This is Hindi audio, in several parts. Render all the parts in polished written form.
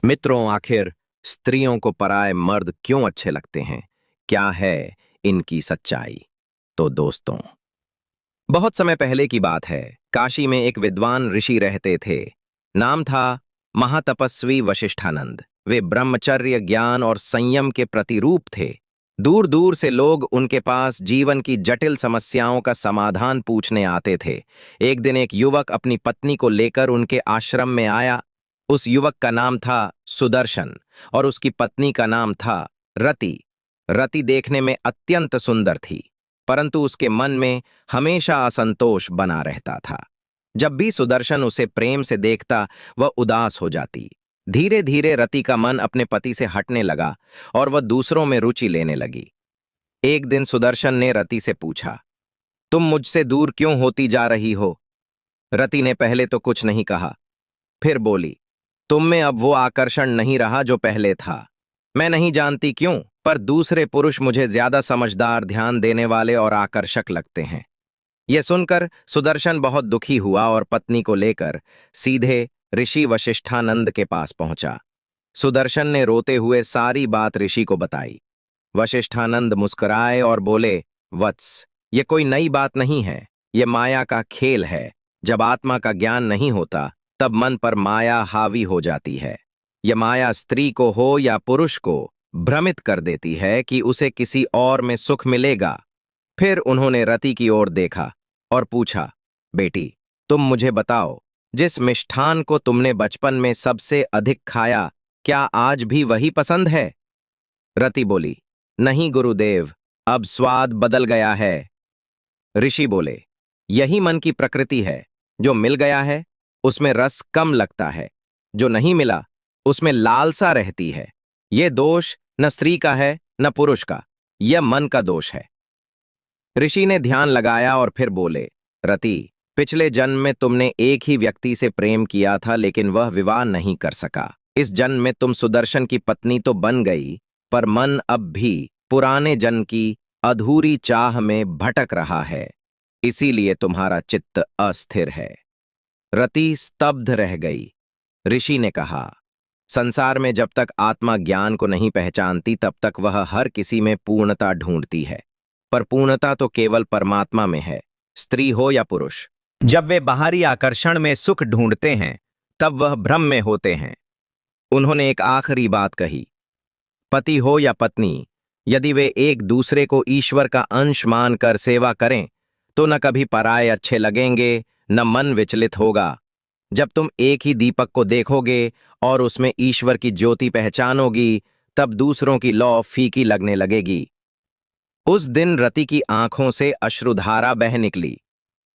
मित्रों, आखिर स्त्रियों को पराये मर्द क्यों अच्छे लगते हैं? क्या है इनकी सच्चाई? तो दोस्तों, बहुत समय पहले की बात है। काशी में एक विद्वान ऋषि रहते थे। नाम था महातपस्वी वशिष्ठानंद। वे ब्रह्मचर्य, ज्ञान और संयम के प्रतिरूप थे। दूर दूर से लोग उनके पास जीवन की जटिल समस्याओं का समाधान पूछने आते थे। एक दिन एक युवक अपनी पत्नी को लेकर उनके आश्रम में आया। उस युवक का नाम था सुदर्शन और उसकी पत्नी का नाम था रति। रति देखने में अत्यंत सुंदर थी, परंतु उसके मन में हमेशा असंतोष बना रहता था। जब भी सुदर्शन उसे प्रेम से देखता, वह उदास हो जाती। धीरे धीरे रति का मन अपने पति से हटने लगा और वह दूसरों में रुचि लेने लगी। एक दिन सुदर्शन ने रति से पूछा, तुम मुझसे दूर क्यों होती जा रही हो? रति ने पहले तो कुछ नहीं कहा, फिर बोली, तुम में अब वो आकर्षण नहीं रहा जो पहले था। मैं नहीं जानती क्यों, पर दूसरे पुरुष मुझे ज्यादा समझदार, ध्यान देने वाले और आकर्षक लगते हैं। यह सुनकर सुदर्शन बहुत दुखी हुआ और पत्नी को लेकर सीधे ऋषि वशिष्ठानंद के पास पहुंचा। सुदर्शन ने रोते हुए सारी बात ऋषि को बताई। वशिष्ठानंद मुस्कुराए और बोले, वत्स, ये कोई नई बात नहीं है, ये माया का खेल है। जब आत्मा का ज्ञान नहीं होता, तब मन पर माया हावी हो जाती है। यह माया स्त्री को हो या पुरुष को भ्रमित कर देती है कि उसे किसी और में सुख मिलेगा। फिर उन्होंने रति की ओर देखा और पूछा, बेटी, तुम मुझे बताओ, जिस मिष्ठान को तुमने बचपन में सबसे अधिक खाया, क्या आज भी वही पसंद है? रति बोली, नहीं गुरुदेव, अब स्वाद बदल गया है। ऋषि बोले, यही मन की प्रकृति है। जो मिल गया है उसमें रस कम लगता है, जो नहीं मिला उसमें लालसा रहती है। ये दोष न स्त्री का है न पुरुष का, यह मन का दोष है। ऋषि ने ध्यान लगाया और फिर बोले, रति, पिछले जन्म में तुमने एक ही व्यक्ति से प्रेम किया था, लेकिन वह विवाह नहीं कर सका। इस जन्म में तुम सुदर्शन की पत्नी तो बन गई, पर मन अब भी पुराने जन्म की अधूरी चाह में भटक रहा है। इसीलिए तुम्हारा चित्त अस्थिर है। रति स्तब्ध रह गई। ऋषि ने कहा, संसार में जब तक आत्मा ज्ञान को नहीं पहचानती, तब तक वह हर किसी में पूर्णता ढूंढती है, पर पूर्णता तो केवल परमात्मा में है, स्त्री हो या पुरुष। जब वे बाहरी आकर्षण में सुख ढूंढते हैं, तब वह भ्रम में होते हैं। उन्होंने एक आखिरी बात कही, पति हो या पत्नी, यदि वे एक दूसरे को ईश्वर का अंश मानकर सेवा करें, तो न कभी पराये अच्छे लगेंगे, न मन विचलित होगा। जब तुम एक ही दीपक को देखोगे और उसमें ईश्वर की ज्योति पहचानोगी, तब दूसरों की लौ फीकी लगने लगेगी। उस दिन रति की आंखों से अश्रुधारा बह निकली।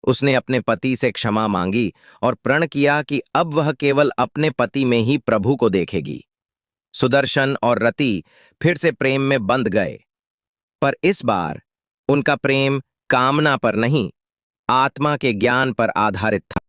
उसने अपने पति से क्षमा मांगी और प्रण किया कि अब वह केवल अपने पति में ही प्रभु को देखेगी। सुदर्शन और रति फिर से प्रेम में बंध गए, पर इस बार उनका प्रेम कामना पर नहीं, आत्मा के ज्ञान पर आधारित था।